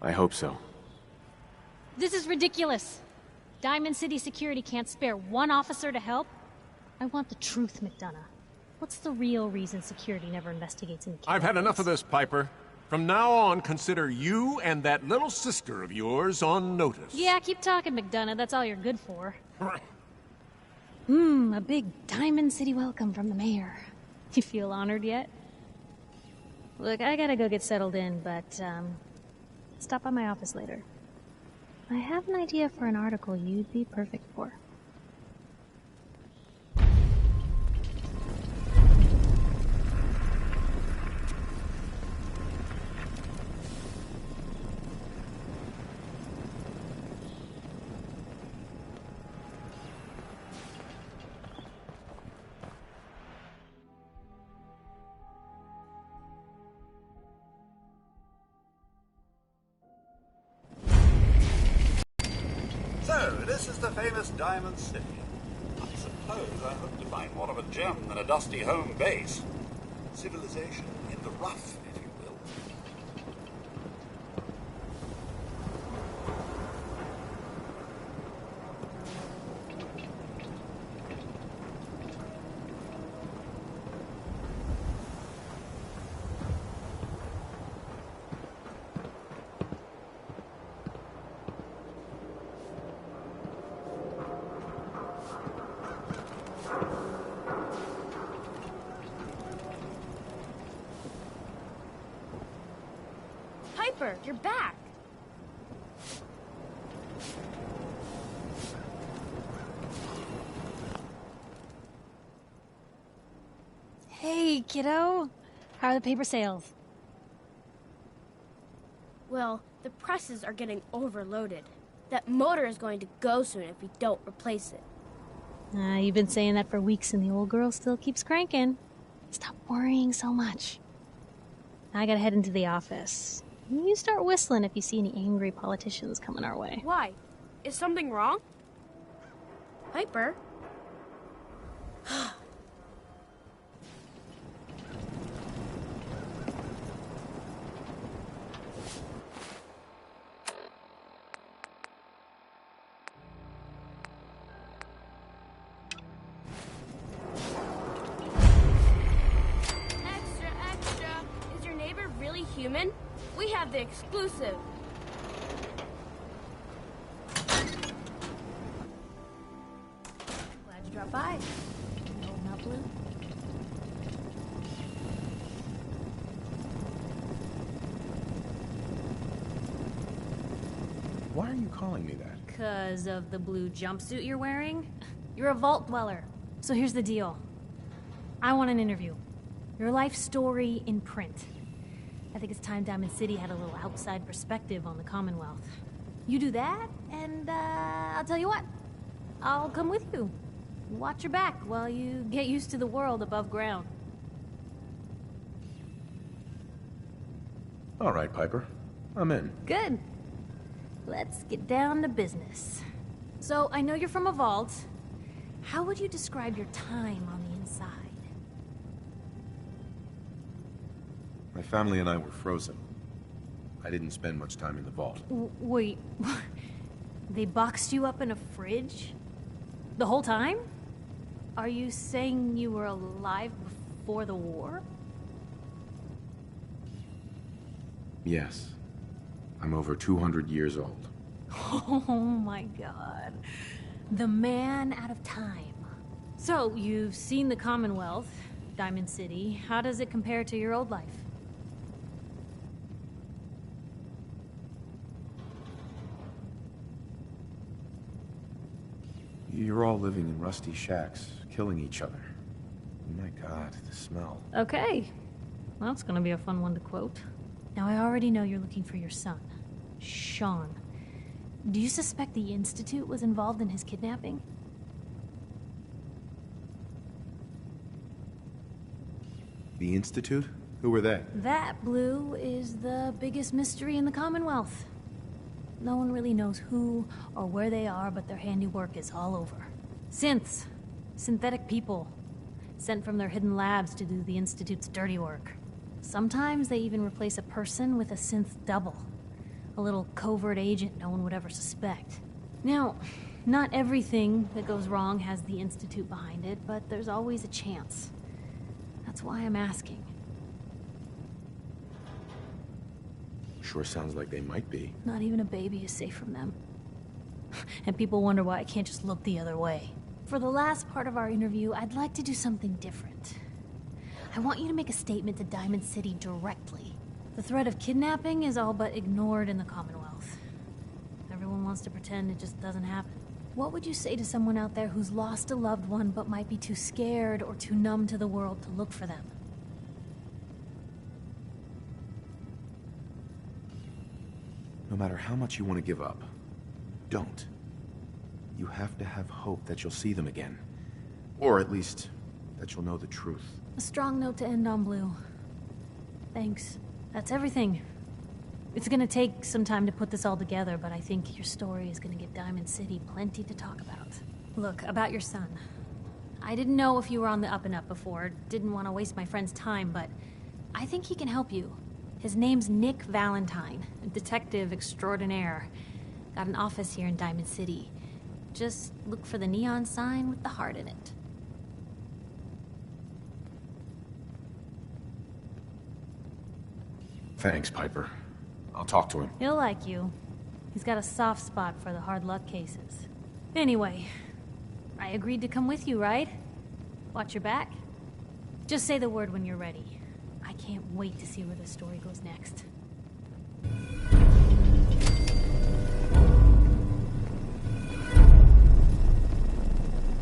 I hope so. This is ridiculous. Diamond City Security can't spare one officer to help. I want the truth, McDonough. What's the real reason security never investigates any kidnappings? I've had enough of this, Piper. From now on, consider you and that little sister of yours on notice. Yeah, keep talking, McDonough. That's all you're good for. A big Diamond City welcome from the mayor. You feel honored yet? Look, I gotta go get settled in, but, stop by my office later. I have an idea for an article you'd be perfect for. So, this is the famous Diamond City. I suppose I hope to find more of a gem than a dusty home base. Civilization in the rough, if you will. Piper, you're back! Hey, kiddo. How are the paper sales? Well, the presses are getting overloaded. That motor is going to go soon if we don't replace it. You've been saying that for weeks and the old girl still keeps cranking. Stop worrying so much. I gotta head into the office. You start whistling if you see any angry politicians coming our way. Why? Is something wrong? Piper? Extra, extra! Is your neighbor really human? We have the exclusive. Glad you dropped by. Holding out, Blue? Why are you calling me that? 'Cause of the blue jumpsuit you're wearing? You're a vault dweller. So here's the deal. I want an interview. Your life story in print. I think it's time Diamond City had a little outside perspective on the Commonwealth. You do that, and I'll tell you what. I'll come with you. Watch your back while you get used to the world above ground. All right, Piper. I'm in. Good. Let's get down to business. So, I know you're from a vault. How would you describe your time on the inside? My family and I were frozen. I didn't spend much time in the vault. Wait, they boxed you up in a fridge? The whole time? Are you saying you were alive before the war? Yes. I'm over 200 years old. Oh my god. The man out of time. So, you've seen the Commonwealth, Diamond City. How does it compare to your old life? You're all living in rusty shacks, killing each other. My god, the smell. Okay. Well, that's gonna be a fun one to quote. Now, I already know you're looking for your son, Sean. Do you suspect the Institute was involved in his kidnapping? The Institute? Who were they? That, Blue, is the biggest mystery in the Commonwealth. No one really knows who or where they are, but their handiwork is all over. Synths. Synthetic people. Sent from their hidden labs to do the Institute's dirty work. Sometimes they even replace a person with a synth double. A little covert agent no one would ever suspect. Now, not everything that goes wrong has the Institute behind it, but there's always a chance. That's why I'm asking. Sure sounds like they might be. Not even a baby is safe from them. And people wonder why I can't just look the other way. For the last part of our interview, I'd like to do something different. I want you to make a statement to Diamond City directly. The threat of kidnapping is all but ignored in the Commonwealth. Everyone wants to pretend it just doesn't happen. What would you say to someone out there who's lost a loved one but might be too scared or too numb to the world to look for them? No matter how much you want to give up, don't. You have to have hope that you'll see them again. Or at least, that you'll know the truth. A strong note to end on, Blue. Thanks. That's everything. It's gonna take some time to put this all together, but I think your story is gonna give Diamond City plenty to talk about. Look, about your son. I didn't know if you were on the up and up before, didn't want to waste my friend's time, but I think he can help you. His name's Nick Valentine, a detective extraordinaire. Got an office here in Diamond City. Just look for the neon sign with the heart in it. Thanks, Piper. I'll talk to him. He'll like you. He's got a soft spot for the hard luck cases. Anyway, I agreed to come with you, right? Watch your back. Just say the word when you're ready. I can't wait to see where this story goes next.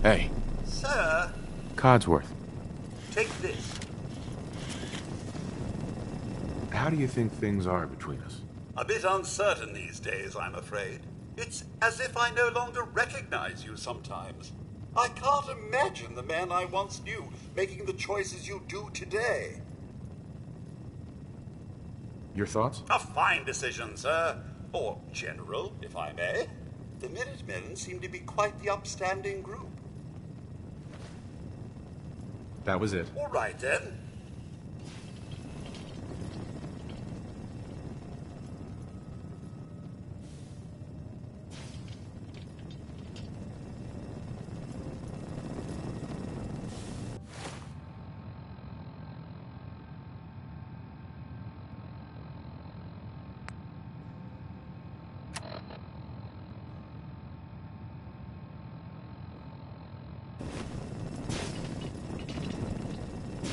Hey. Sir, Codsworth. take this. How do you think things are between us? A bit uncertain these days, I'm afraid. It's as if I no longer recognize you sometimes. I can't imagine the man I once knew making the choices you do today. Your thoughts? A fine decision, sir. Or general, if I may. The Minutemen seem to be quite the upstanding group. That was it. All right, then.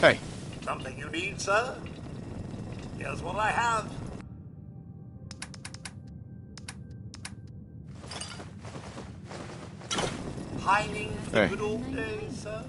Hey. Something you need, sir? Here's what I have. Pining for the Hey. good old days, sir?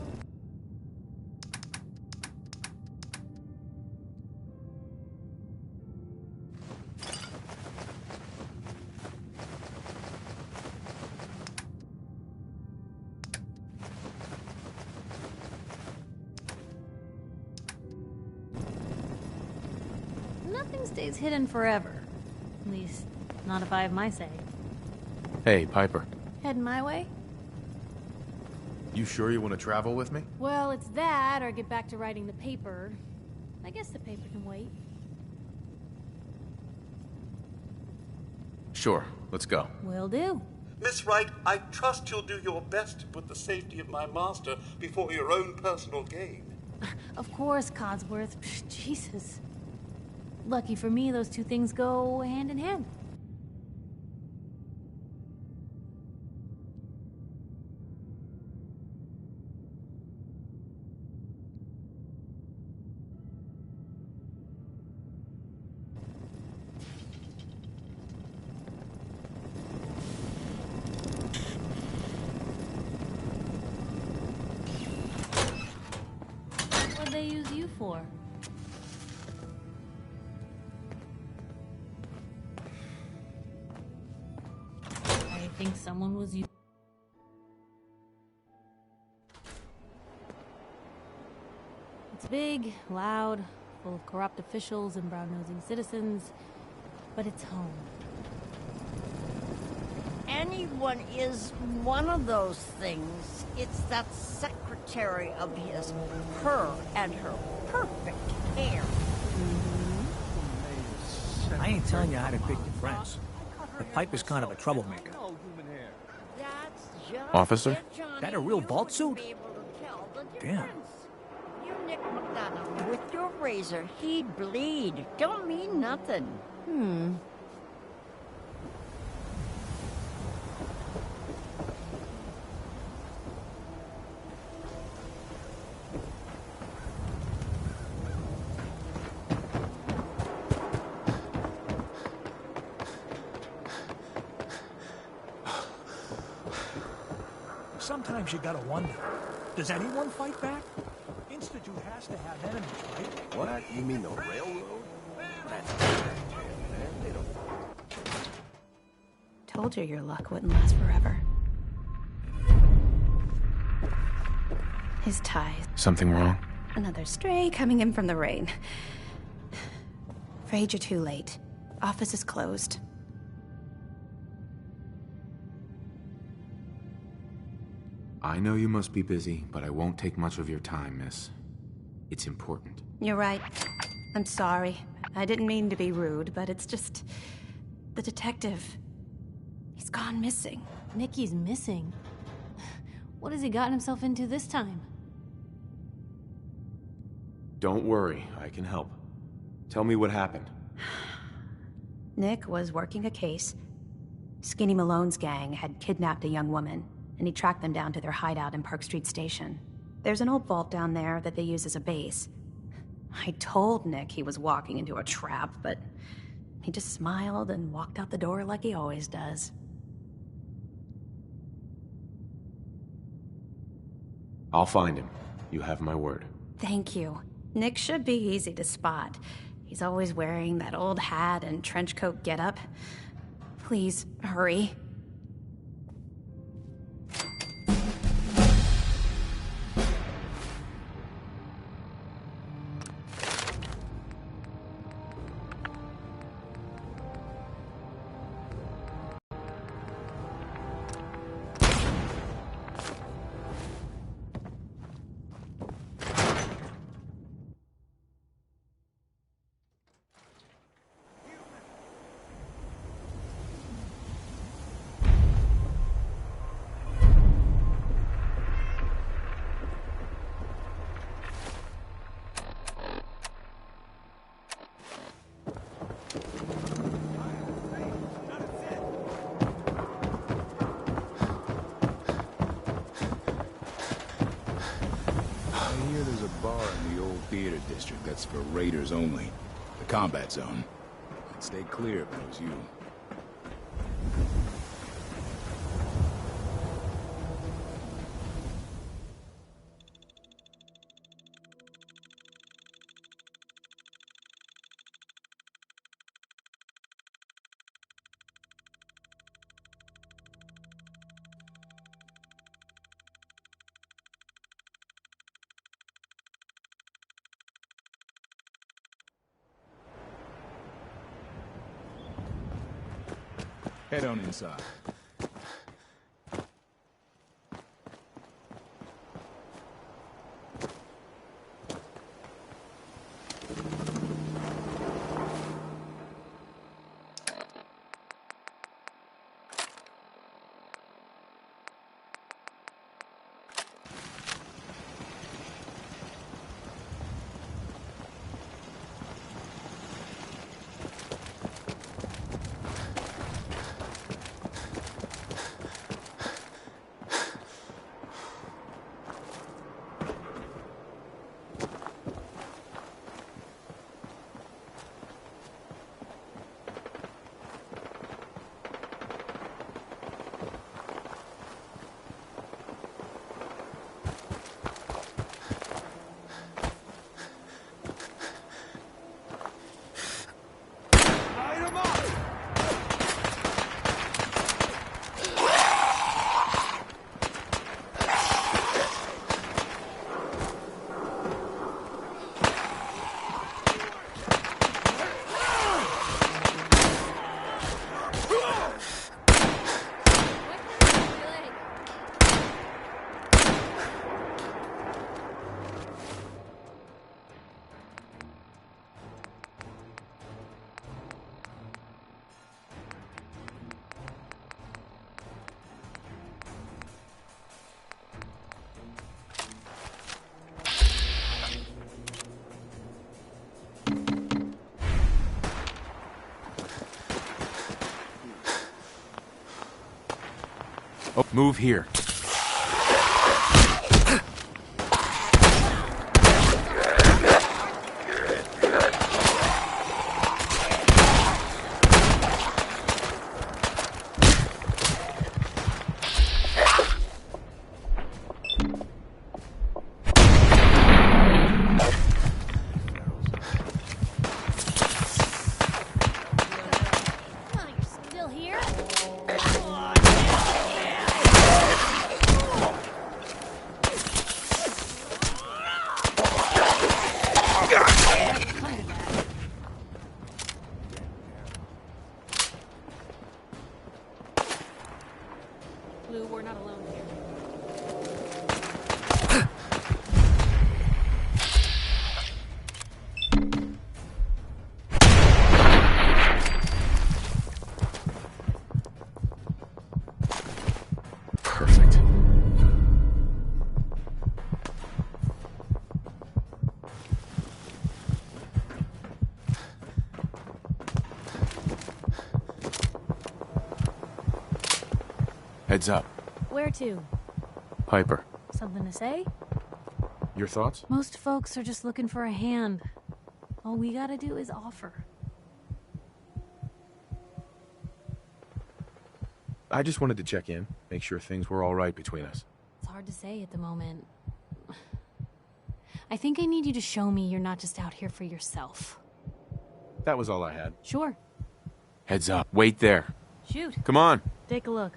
Nothing stays hidden forever. At least, not if I have my say. Hey, Piper. Heading my way? You sure you want to travel with me? Well, it's that, or get back to writing the paper. I guess the paper can wait. Sure. Let's go. Will do. Miss Wright, I trust you'll do your best to put the safety of my master before your own personal gain. Of course, Codsworth. Jesus. Lucky for me, those two things go hand in hand. What'd they use you for? I think someone was using. It's big, loud, full of corrupt officials and brown-nosing citizens, but it's home. Anyone is one of those things. It's that secretary of his, her and her perfect hair. May I ain't telling you how to pick your friends. The Piper's kind of a troublemaker. That's just Officer? it, Johnny. That a real You vault suit? wouldn't be able to tell the Damn. difference. You Nick McDonough with your razor, he'd bleed. Don't mean nothing. Sometimes you gotta wonder, does anyone fight back? Institute has to have enemies, right? What? You mean the railroad? They don't. Told you your luck wouldn't last forever. His ties. Something wrong? Another stray coming in from the rain. Afraid you're too late. Office is closed. I know you must be busy, but I won't take much of your time, miss. It's important. You're right. I'm sorry. I didn't mean to be rude, but it's just... The detective... He's gone missing. Nikki's missing. What has he gotten himself into this time? Don't worry, I can help. Tell me what happened. Nick was working a case. Skinny Malone's gang had kidnapped a young woman, and he tracked them down to their hideout in Park Street Station. There's an old vault down there that they use as a base. I told Nick he was walking into a trap, but he just smiled and walked out the door like he always does. I'll find him. You have my word. Thank you. Nick should be easy to spot. He's always wearing that old hat and trench coat getup. Please, hurry. I hear there's a bar in the old theater district that's for raiders only. The combat zone. I'd stay clear if it was you. Head on inside. Move here. Still here? Blue, we're not alone here. Perfect. Heads up. Where to? Piper. Something to say? Your thoughts? Most folks are just looking for a hand. All we gotta do is offer. I just wanted to check in, make sure things were all right between us. It's hard to say at the moment. I think I need you to show me you're not just out here for yourself. That was all I had. Sure. Heads up. Wait there. Shoot. Come on. Take a look.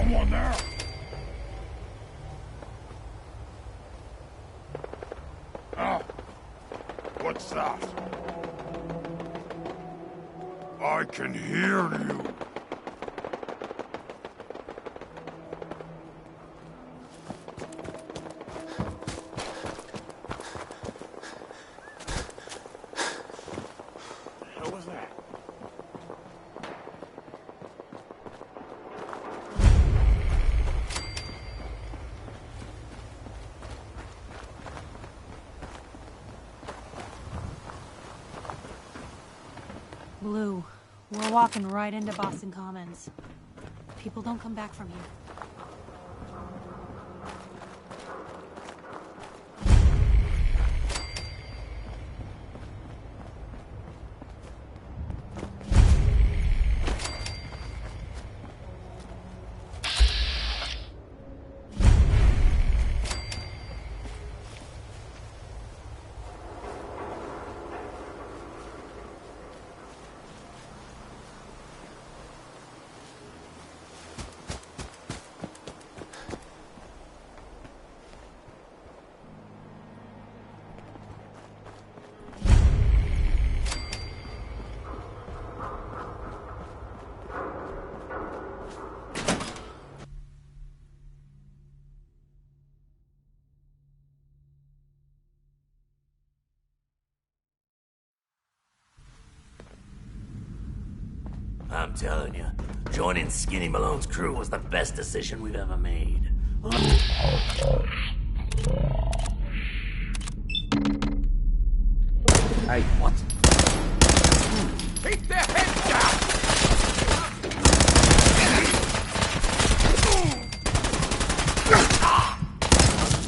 Someone there? Ah, what's that? I can hear you. What was that? Blue, we're walking right into Boston Commons. People don't come back from here. I'm telling you, joining Skinny Malone's crew was the best decision we've ever made. Hey. What? Keep their heads down!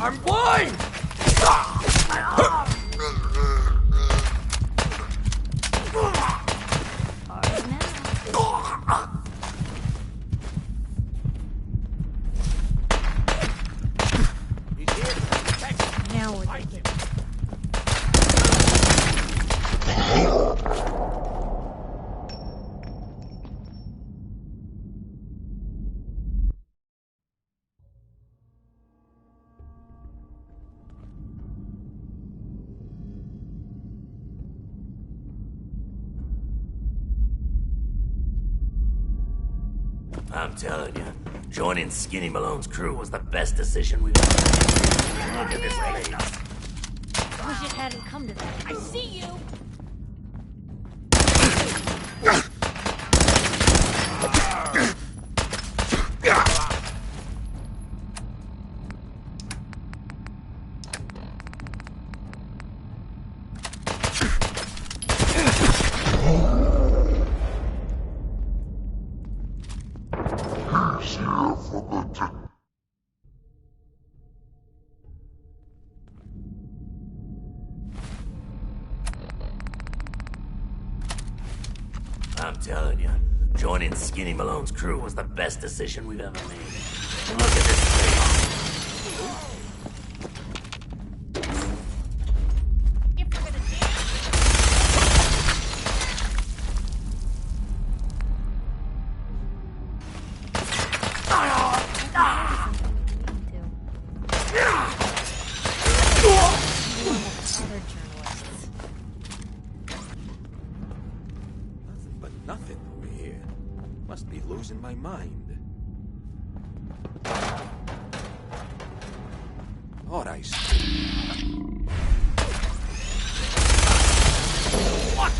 I'm blind! Now we're thinking. I'm telling you, joining Skinny Malone's crew was the best decision we've ever made. Look at this place. Wish it hadn't come to that. I see you! I'm telling you, joining Skinny Malone's crew was the best decision we've ever made. Look at this place. Nothing over here. Must be losing my mind. Thought I see. What?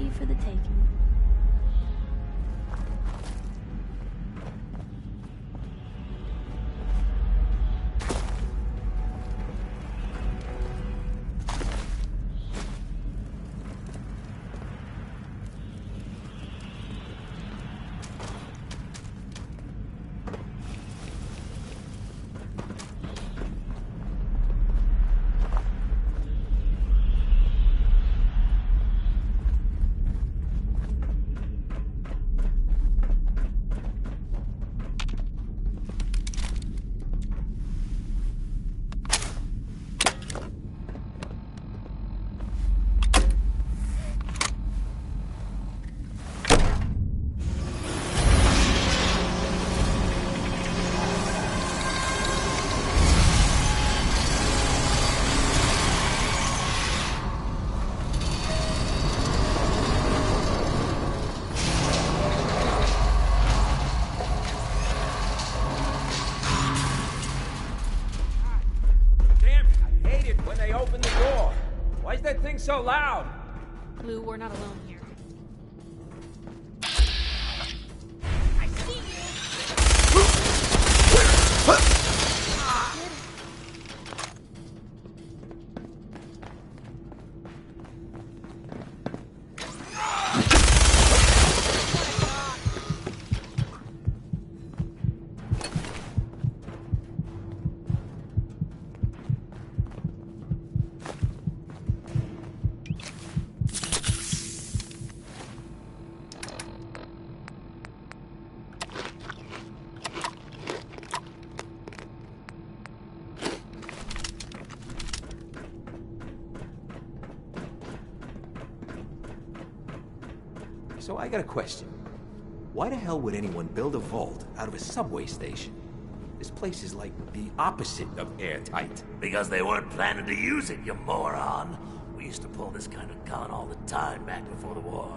property for the taking. So loud! Blue, we're not alone here. I see you! So I got a question. Why the hell would anyone build a vault out of a subway station? This place is like the opposite of airtight. Because they weren't planning to use it, you moron. We used to pull this kind of gun all the time back before the war.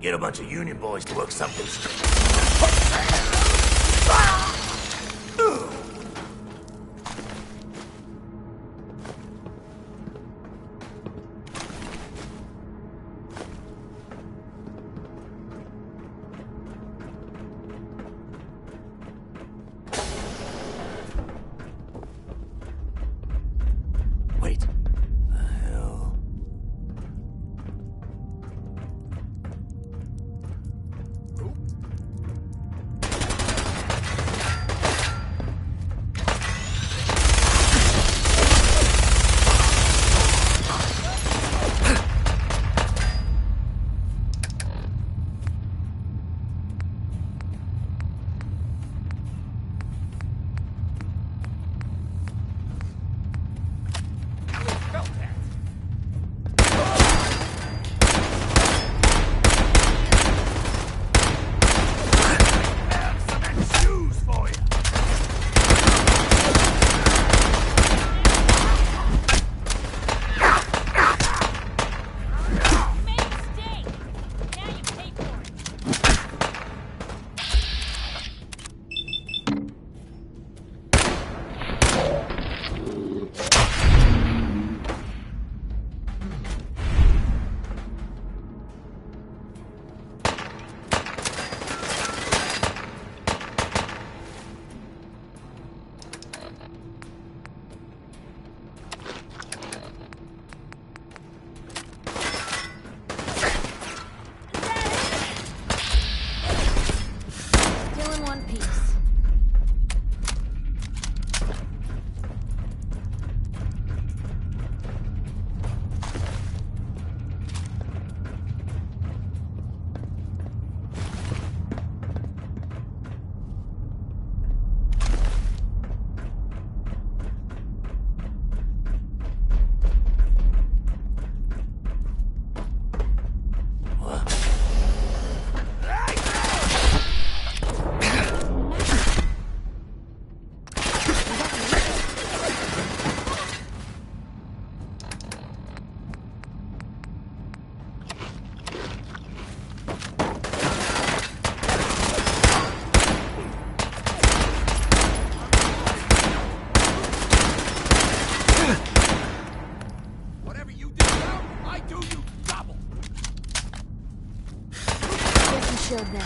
Get a bunch of Union boys to work something Wait. The hell? showed them.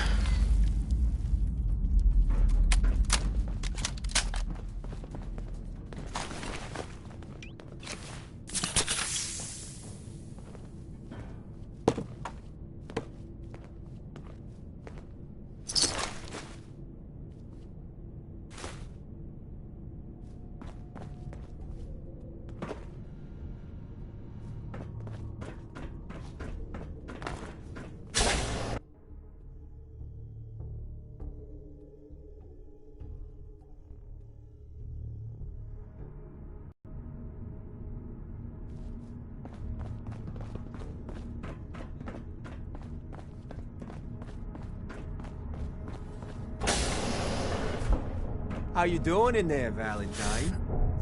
How you doing in there, Valentine?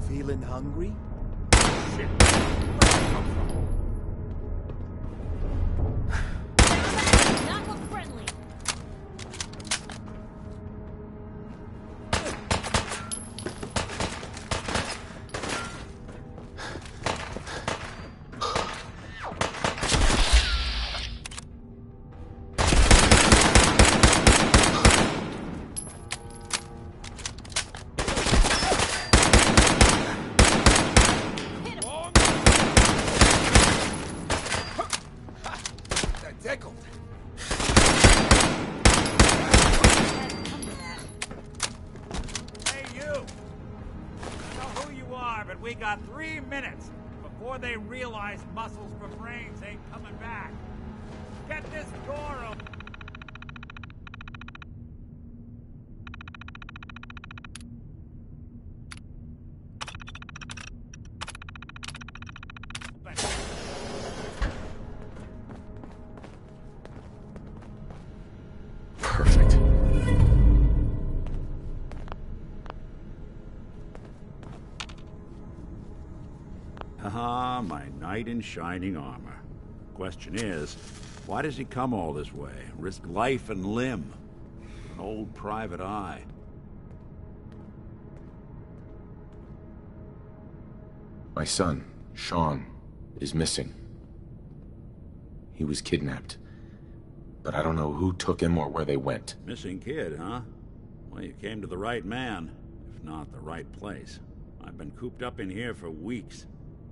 Feeling hungry? Not look friendly. Tickled. Hey, you! I know who you are, but we got 3 minutes before they realize muscles for brains ain't coming back. Get this door open! Perfect. Ah, my knight in shining armor. Question is, why does he come all this way? Risk life and limb? An old private eye. My son, Sean, is missing. He was kidnapped. But I don't know who took him or where they went. Missing kid, huh? Well, you came to the right man, if not the right place. I've been cooped up in here for weeks.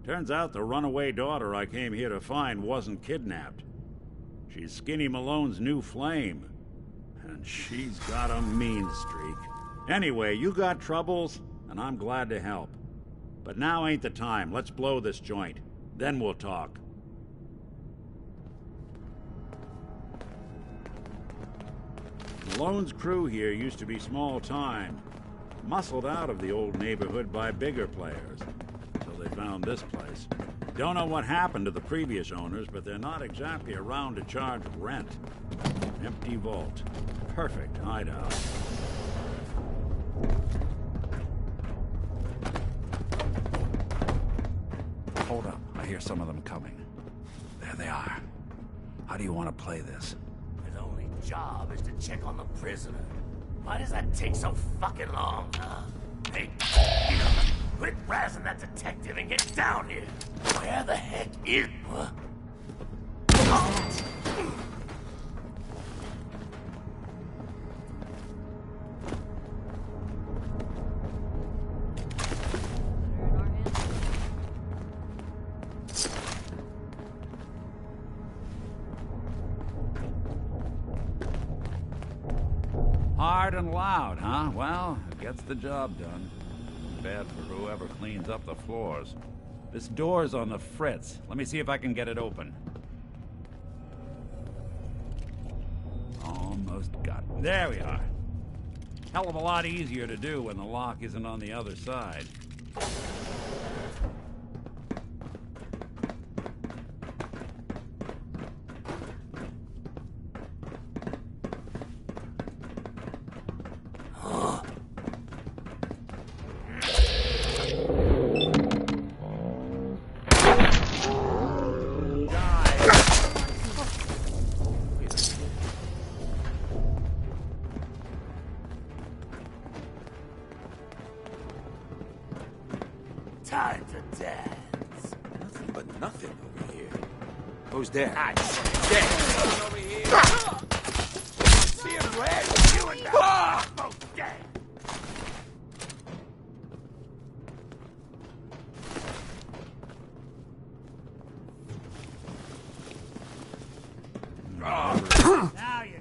Turns out the runaway daughter I came here to find wasn't kidnapped. She's Skinny Malone's new flame. And she's got a mean streak. Anyway, you got troubles, and I'm glad to help. But now ain't the time. Let's blow this joint. Then we'll talk. Malone's crew here used to be small time. Muscled out of the old neighborhood by bigger players. So they found this place. Don't know what happened to the previous owners, but they're not exactly around to charge rent. Empty vault. Perfect hideout. Hold up. I hear some of them coming. There they are. How do you want to play this? His only job is to check on the prisoner. Why does that take so fucking long, huh? Hey, quit razzing that detective and get down here. Where the heck is... Huh? Hard and loud, huh? Well, it gets the job done. Bad for whoever cleans up the floors. This door's on the fritz. Let me see if I can get it open. Almost got it. There we are. Hell of a lot easier to do when the lock isn't on the other side. Time to dance. Nothing but nothing over here. Who's there? I There. Over here. seeing red? You and Ah! both dead. Now you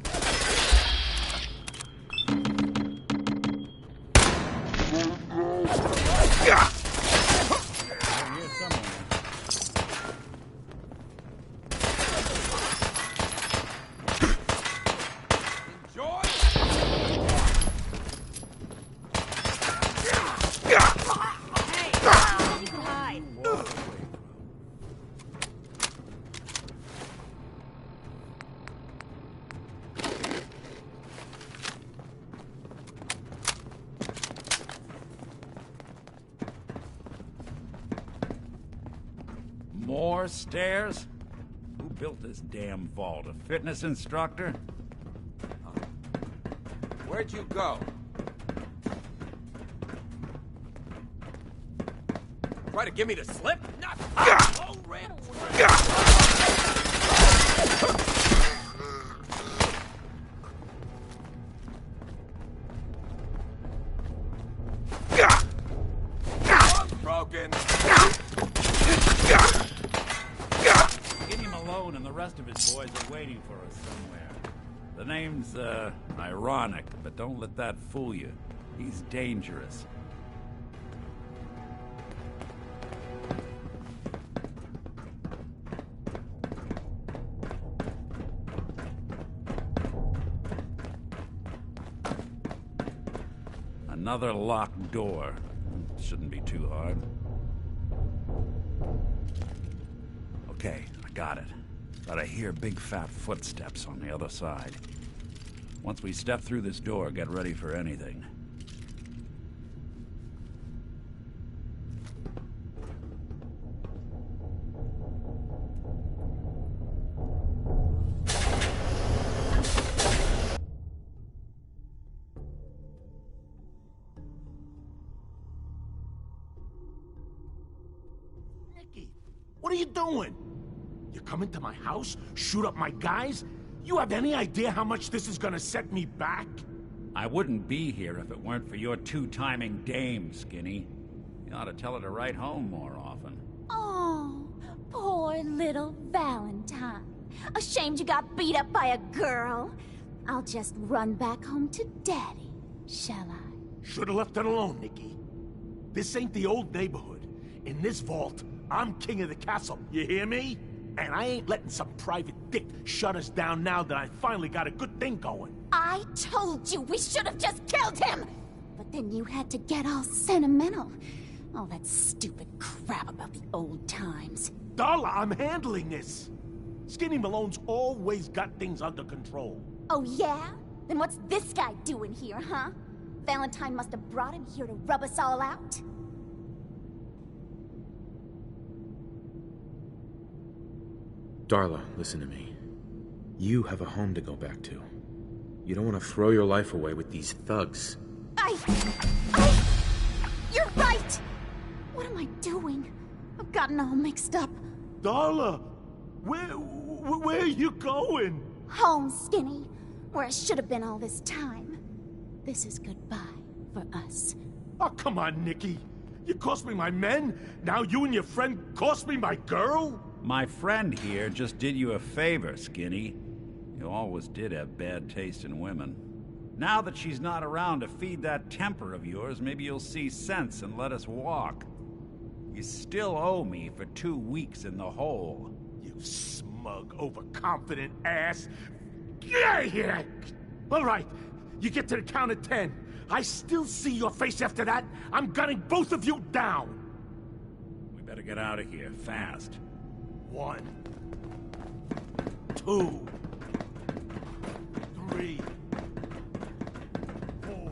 More stairs? Who built this damn vault? A fitness instructor? Where'd you go? Try to give me the slip? Not low red. Broken. Skinny Malone and the rest of his boys are waiting for us somewhere. The name's, ironic, but don't let that fool you. He's dangerous. Another locked door. Shouldn't be too hard. Okay, I got it. But I hear big fat footsteps on the other side. Once we step through this door, get ready for anything. What are you doing? You come into my house, shoot up my guys? You have any idea how much this is gonna set me back? I wouldn't be here if it weren't for your two-timing dame, Skinny. You ought to tell her to write home more often. Oh, poor little Valentine. Ashamed you got beat up by a girl. I'll just run back home to Daddy, shall I? Should've left it alone, Nikki. This ain't the old neighborhood. In this vault, I'm king of the castle, you hear me? And I ain't letting some private dick shut us down now that I finally got a good thing going. I told you we should have just killed him! But then you had to get all sentimental. All that stupid crap about the old times. Darla, I'm handling this. Skinny Malone's always got things under control. Oh yeah? Then what's this guy doing here, huh? Valentine must have brought him here to rub us all out? Darla, listen to me. You have a home to go back to. You don't want to throw your life away with these thugs. You're right! What am I doing? I've gotten all mixed up. Darla, where are you going? Home, Skinny, where I should have been all this time. This is goodbye for us. Oh, come on, Nikki. You cost me my men, now you and your friend cost me my girl? My friend here just did you a favor, Skinny. You always did have bad taste in women. Now that she's not around to feed that temper of yours, maybe you'll see sense and let us walk. You still owe me for 2 weeks in the hole. You smug, overconfident ass. Get out of here! All right, you get to the count of 10. I still see your face after that. I'm gunning both of you down. We better get out of here, fast. 1, 2, 3, 4.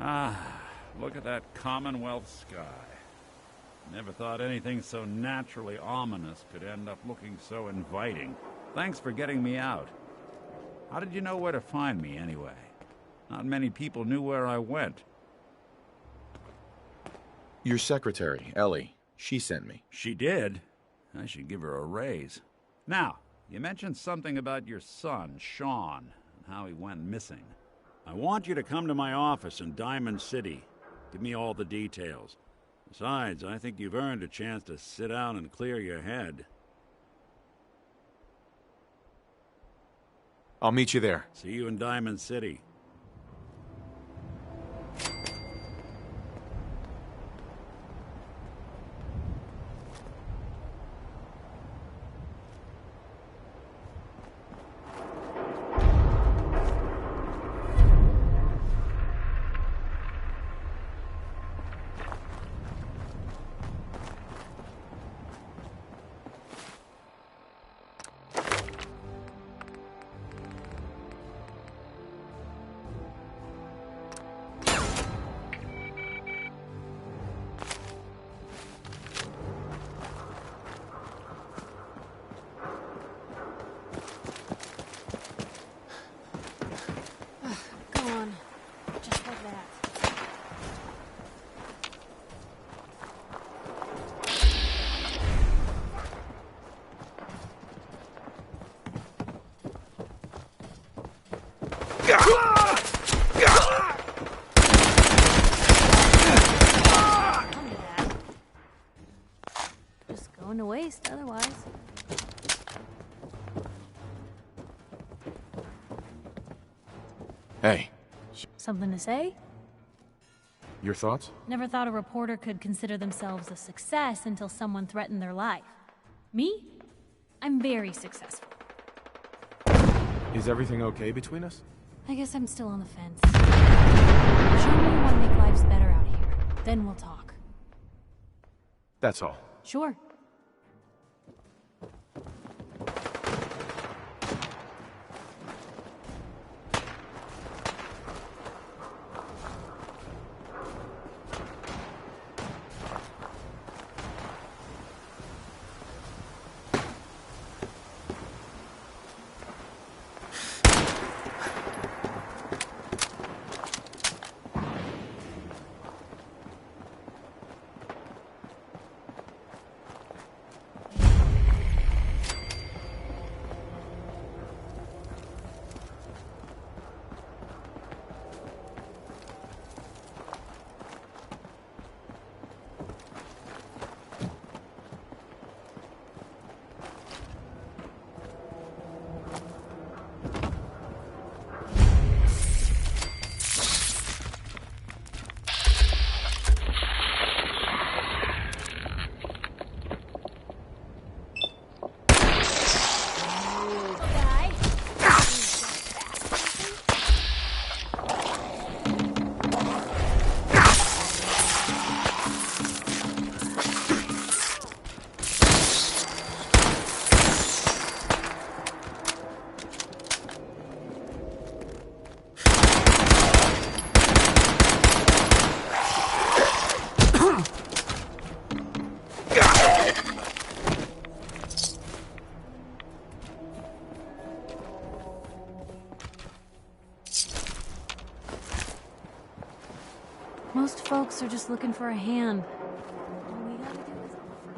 Ah, look at that Commonwealth sky. Never thought anything so naturally ominous could end up looking so inviting. Thanks for getting me out. How did you know where to find me, anyway? Not many people knew where I went. Your secretary, Ellie, she sent me. She did? I should give her a raise. Now, you mentioned something about your son, Sean, and how he went missing. I want you to come to my office in Diamond City. Give me all the details. Besides, I think you've earned a chance to sit down and clear your head. I'll meet you there. See you in Diamond City. Just going to waste otherwise. Hey. Something to say? Your thoughts? Never thought a reporter could consider themselves a success until someone threatened their life. Me? I'm very successful. Is everything okay between us? I guess I'm still on the fence. Show me you want to make lives better out here. Then we'll talk. That's all. Sure. Most folks are just looking for a hand. All we gotta do is offer.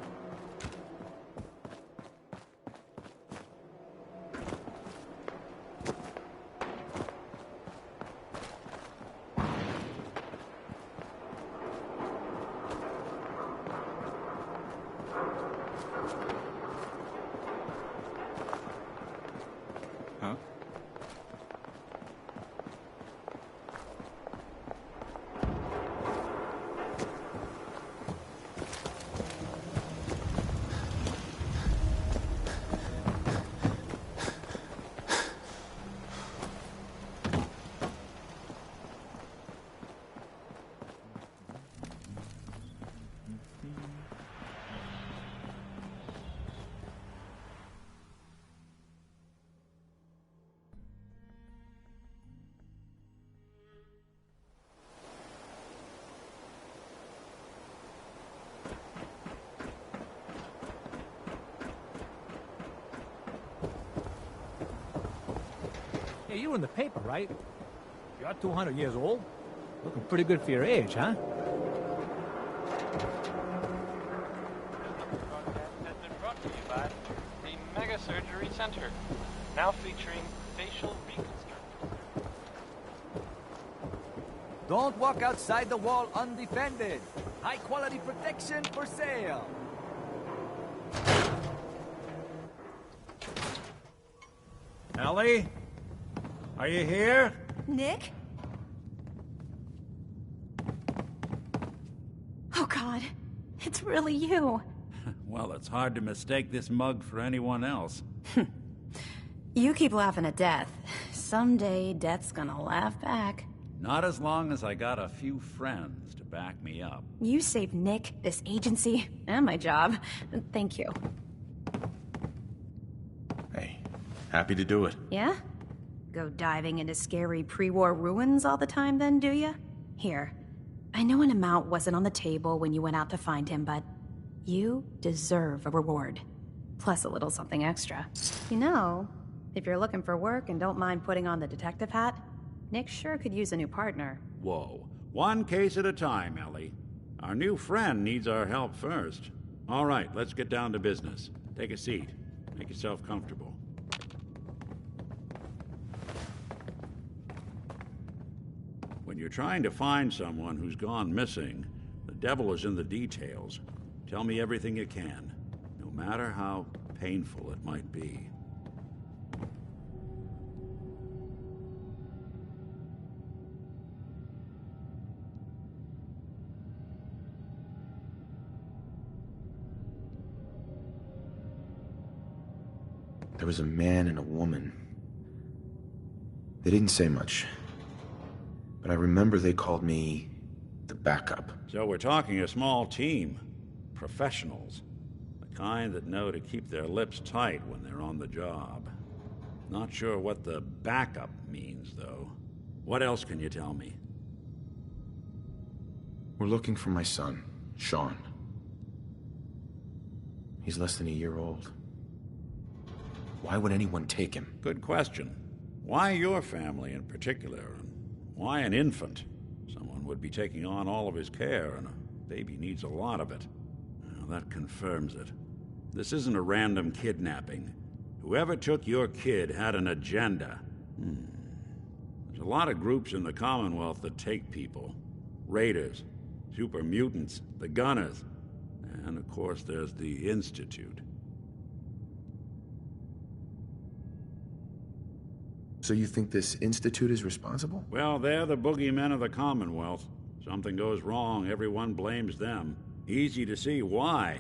Huh? Hey, you were in the paper, right? You're 200 years old. Looking pretty good for your age, huh? Has been brought to you by the Mega Surgery Center, now featuring facial reconstruction. Don't walk outside the wall undefended. High quality protection for sale. Ellie? Are you here? Nick? Oh God, it's really you. Well, it's hard to mistake this mug for anyone else. You keep laughing at death. Someday, death's gonna laugh back. Not as long as I got a few friends to back me up. You saved Nick, this agency, and my job. Thank you. Hey, happy to do it. Yeah? Go diving into scary pre-war ruins all the time then, do ya? Here, I know an amount wasn't on the table when you went out to find him, but you deserve a reward. Plus a little something extra. You know, if you're looking for work and don't mind putting on the detective hat, Nick sure could use a new partner. Whoa. One case at a time, Ellie. Our new friend needs our help first. All right, let's get down to business. Take a seat. Make yourself comfortable. When you're trying to find someone who's gone missing, the devil is in the details. Tell me everything you can, no matter how painful it might be. There was a man and a woman. They didn't say much. But I remember they called me the backup. So we're talking a small team. Professionals. The kind that know to keep their lips tight when they're on the job. Not sure what the backup means, though. What else can you tell me? We're looking for my son, Sean. He's less than a year old. Why would anyone take him? Good question. Why your family in particular? And why an infant? Someone would be taking on all of his care, and a baby needs a lot of it. Well, that confirms it. This isn't a random kidnapping. Whoever took your kid had an agenda. There's a lot of groups in the Commonwealth that take people. Raiders, super mutants, the Gunners, and of course there's the Institute. So you think this Institute is responsible? Well, they're the boogeymen of the Commonwealth. Something goes wrong, everyone blames them. Easy to see why.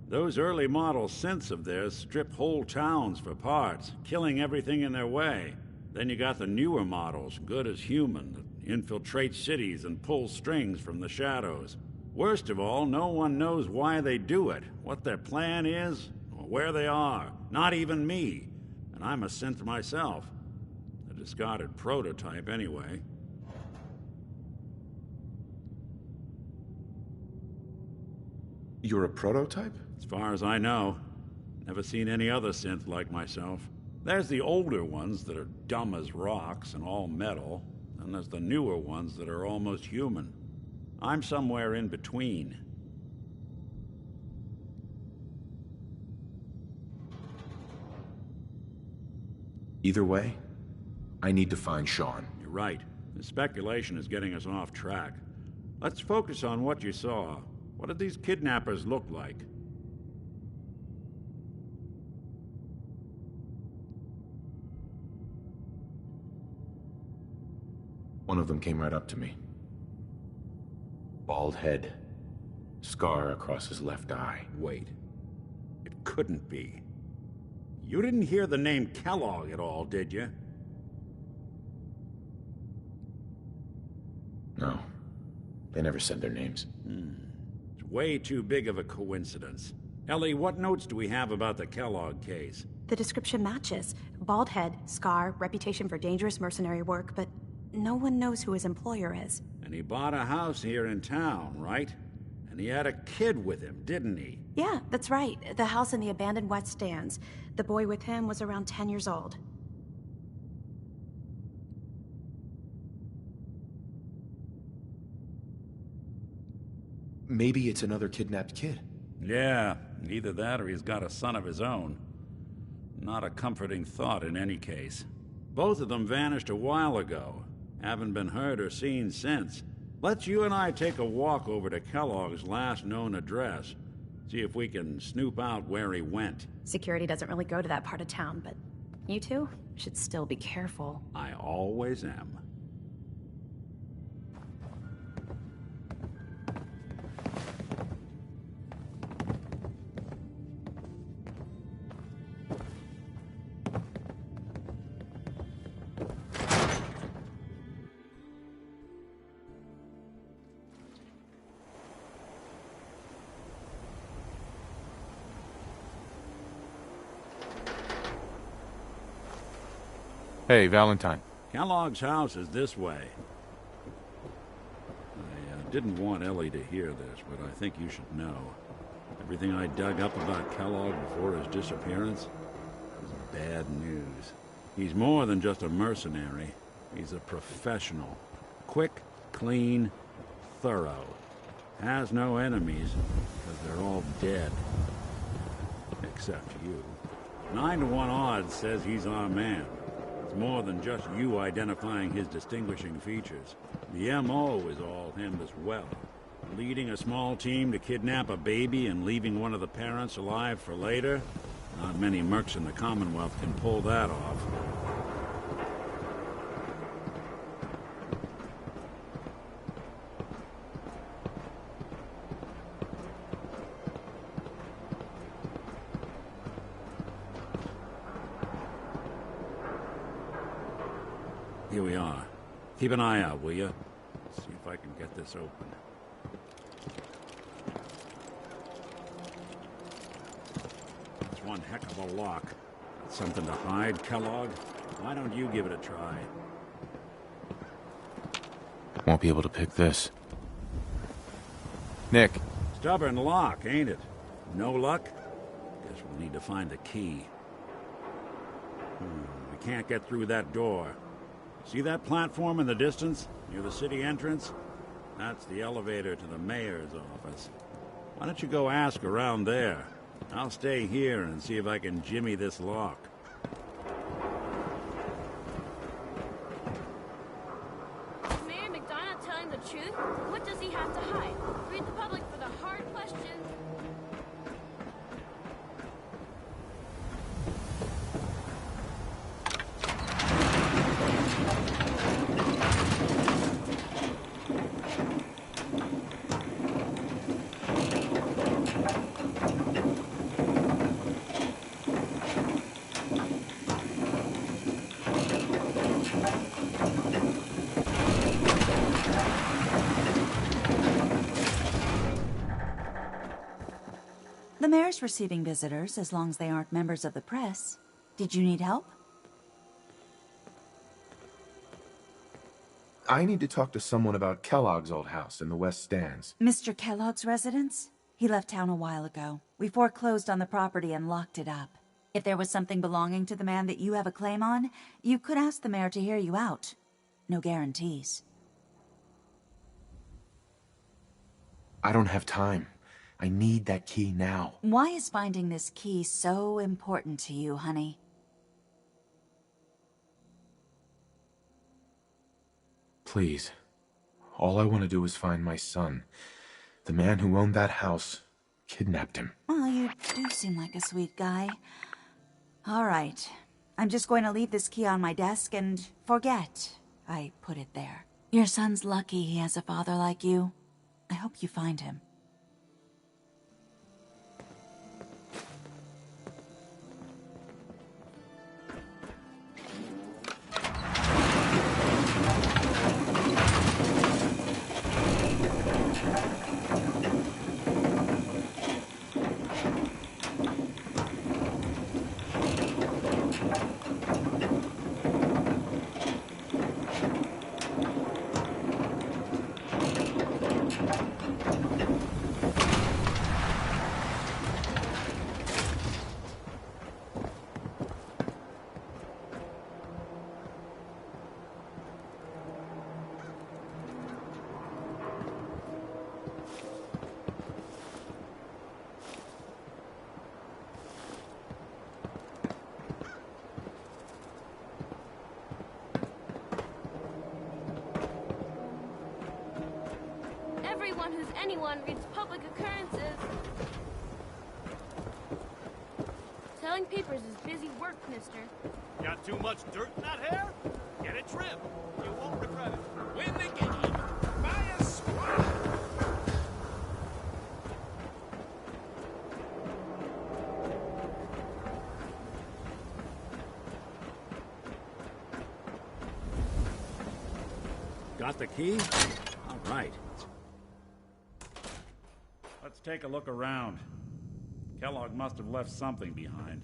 Those early model synths of theirs strip whole towns for parts, killing everything in their way. Then you got the newer models, good as human, that infiltrate cities and pull strings from the shadows. Worst of all, no one knows why they do it, what their plan is, or where they are. Not even me. And I'm a synth myself. A discarded prototype, anyway. You're a prototype? As far as I know. Never seen any other synth like myself. There's the older ones that are dumb as rocks and all metal, and there's the newer ones that are almost human. I'm somewhere in between. Either way, I need to find Sean. You're right. The speculation is getting us off track. Let's focus on what you saw. What did these kidnappers look like? One of them came right up to me. Bald head. Scar across his left eye. Wait. It couldn't be. You didn't hear the name Kellogg at all, did you? No. They never said their names. It's way too big of a coincidence. Ellie, what notes do we have about the Kellogg case? The description matches. Bald head, scar, reputation for dangerous mercenary work, but no one knows who his employer is. And he bought a house here in town, right? And he had a kid with him, didn't he? Yeah, that's right. The house in the abandoned West Stands. The boy with him was around 10 years old. Maybe it's another kidnapped kid. Yeah, either that or he's got a son of his own. Not a comforting thought in any case. Both of them vanished a while ago. Haven't been heard or seen since. Let's you and I take a walk over to Kellogg's last known address. See if we can snoop out where he went. Security doesn't really go to that part of town, but you two should still be careful. I always am. Hey, Valentine. Kellogg's house is this way. I didn't want Ellie to hear this, but I think you should know. Everything I dug up about Kellogg before his disappearance is bad news. He's more than just a mercenary. He's a professional. Quick, clean, thorough. Has no enemies, because they're all dead. Except you. 9 to 1 odds says he's our man. More than just you identifying his distinguishing features. The M.O. is all him as well. Leading a small team to kidnap a baby and leaving one of the parents alive for later? Not many mercs in the Commonwealth can pull that off. Here we are. Keep an eye out, will you? See if I can get this open. It's one heck of a lock. Got something to hide, Kellogg? Why don't you give it a try? Won't be able to pick this. Nick. Stubborn lock, ain't it? No luck? Guess we'll need to find the key. We can't get through that door. See that platform in the distance, near the city entrance? That's the elevator to the mayor's office. Why don't you go ask around there? I'll stay here and see if I can jimmy this lock. Is Mayor McDonough telling the truth? What does he have to hide? Read the public for the hard questions. The mayor's receiving visitors as long as they aren't members of the press. Did you need help? I need to talk to someone about Kellogg's old house in the West Stands. Mr. Kellogg's residence? He left town a while ago. We foreclosed on the property and locked it up. If there was something belonging to the man that you have a claim on, you could ask the mayor to hear you out. No guarantees. I don't have time. I need that key now. Why is finding this key so important to you, honey? Please. All I want to do is find my son. The man who owned that house kidnapped him. Well, you do seem like a sweet guy. All right. I'm just going to leave this key on my desk and forget I put it there. Your son's lucky he has a father like you. I hope you find him. Everyone who's anyone reads public occurrences. Selling papers is busy work, mister. Got too much dirt in that hair? Get it trimmed. You won't regret it. Win the game. Buy a squad. Got the key? All right. Let's take a look around. Kellogg must have left something behind.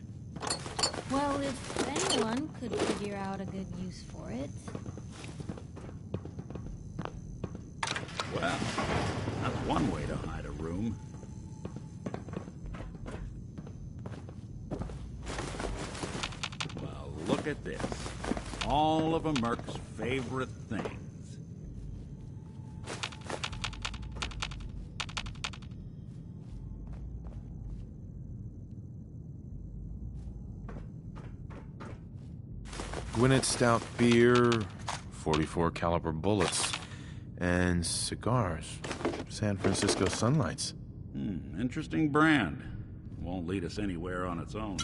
Well, if anyone could figure out a good use for it. Well, that's one way to hide a room. Well, look at this. All of a Merc's favorite things. Gwinnett Stout beer, 44 caliber bullets, and cigars. San Francisco Sunlights. Interesting brand. Won't lead us anywhere on its own.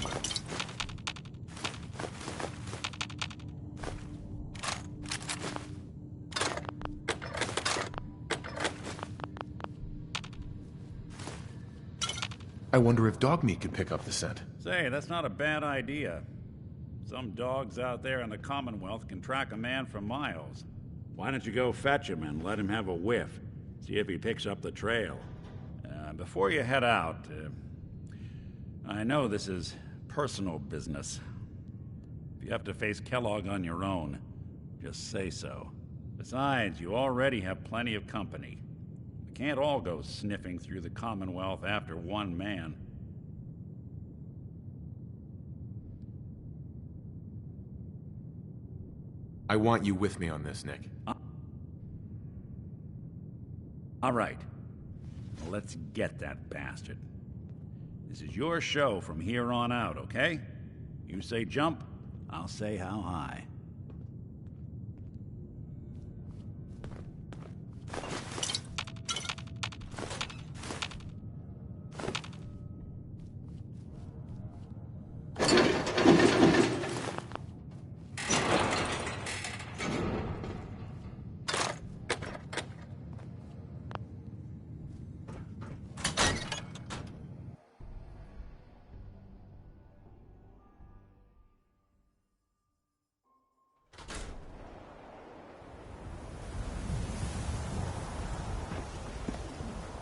I wonder if dog meat could pick up the scent. Say, that's not a bad idea. Some dogs out there in the Commonwealth can track a man for miles. Why don't you go fetch him and let him have a whiff? See if he picks up the trail. Before you head out, I know this is personal business. If you have to face Kellogg on your own, just say so. Besides, you already have plenty of company. We can't all go sniffing through the Commonwealth after one man. I want you with me on this, Nick. All right. Well, let's get that bastard. This is your show from here on out, okay? You say jump, I'll say how high.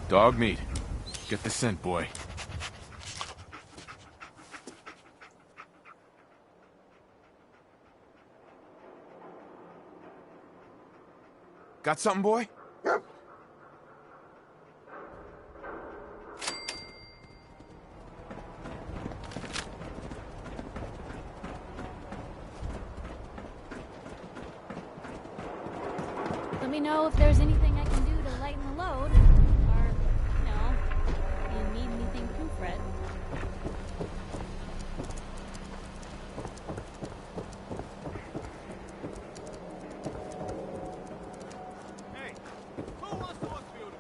Dog meat. Get the scent, boy. Got something, boy? Let me know if there's anything I can do to lighten the load. Or, you know, if you need anything proofread. Hey, who wants to look beautiful?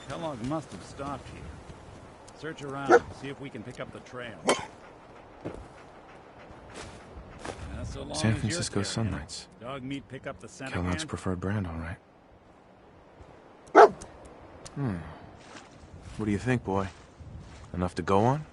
Kellogg must have stopped here. Search around, see if we can pick up the trail. So long San as you're Francisco carrying it. Sunlights. Dog meat pick up the scent Kellogg's again? preferred brand, all right. What do you think, boy? Enough to go on?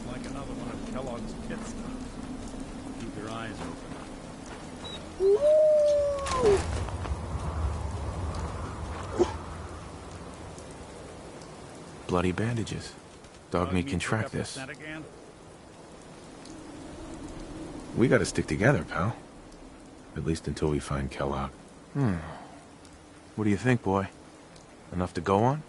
Like another one of Kellogg's pit stuff. Keep your eyes open. Bloody bandages. Dog meat can track this. Scent again? We gotta stick together, pal. At least until we find Kellogg. What do you think, boy? Enough to go on?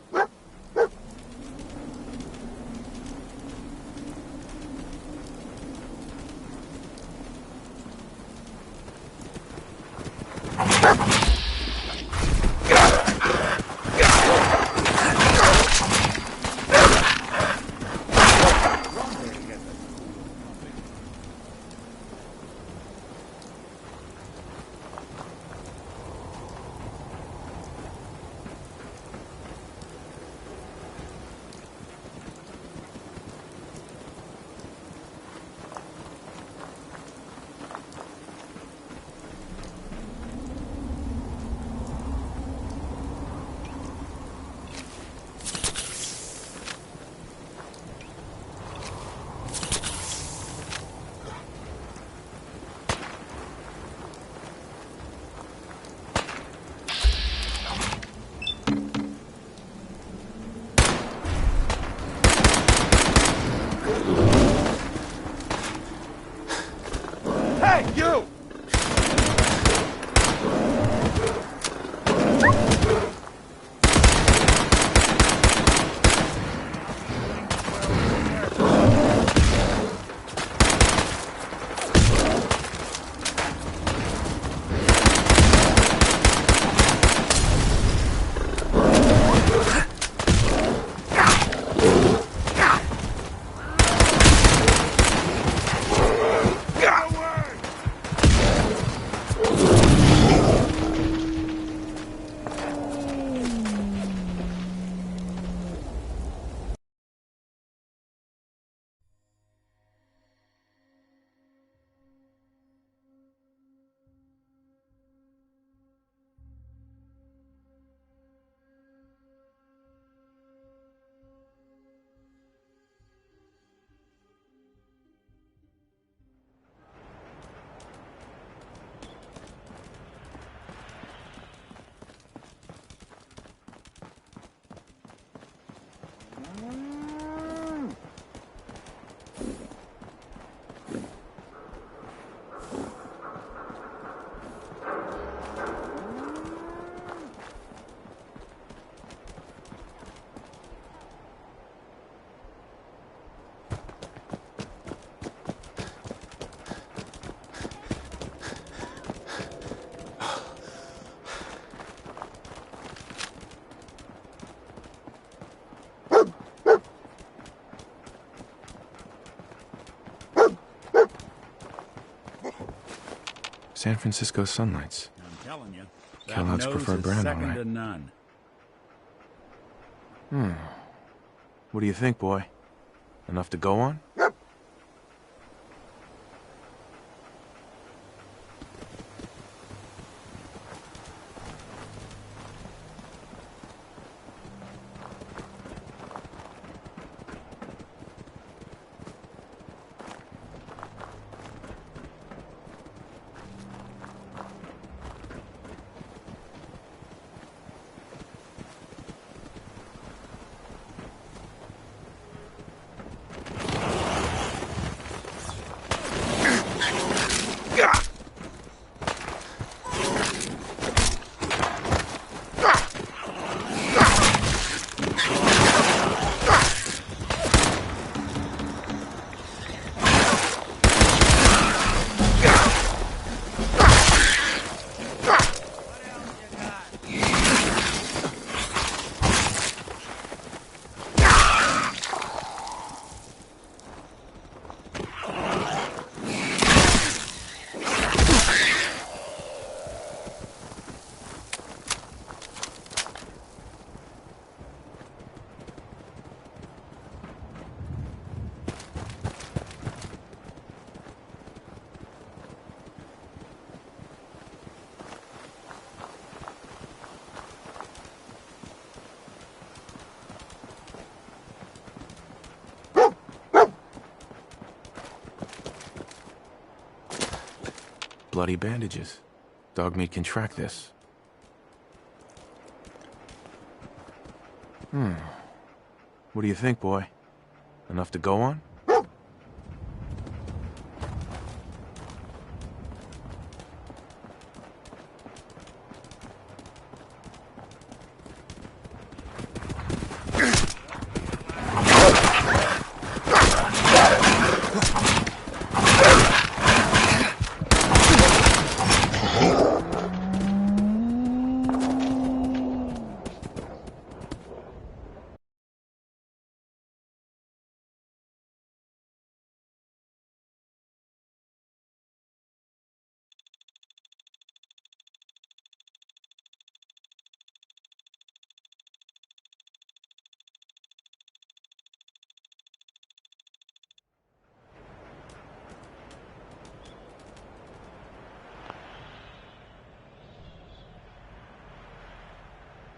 Hey, you! San Francisco Sunlights. I'm telling you, that Kellogg's nose preferred is brand, second all right. to none. What do you think, boy? Enough to go on? Bloody bandages. Dog meat can track this. What do you think, boy? Enough to go on?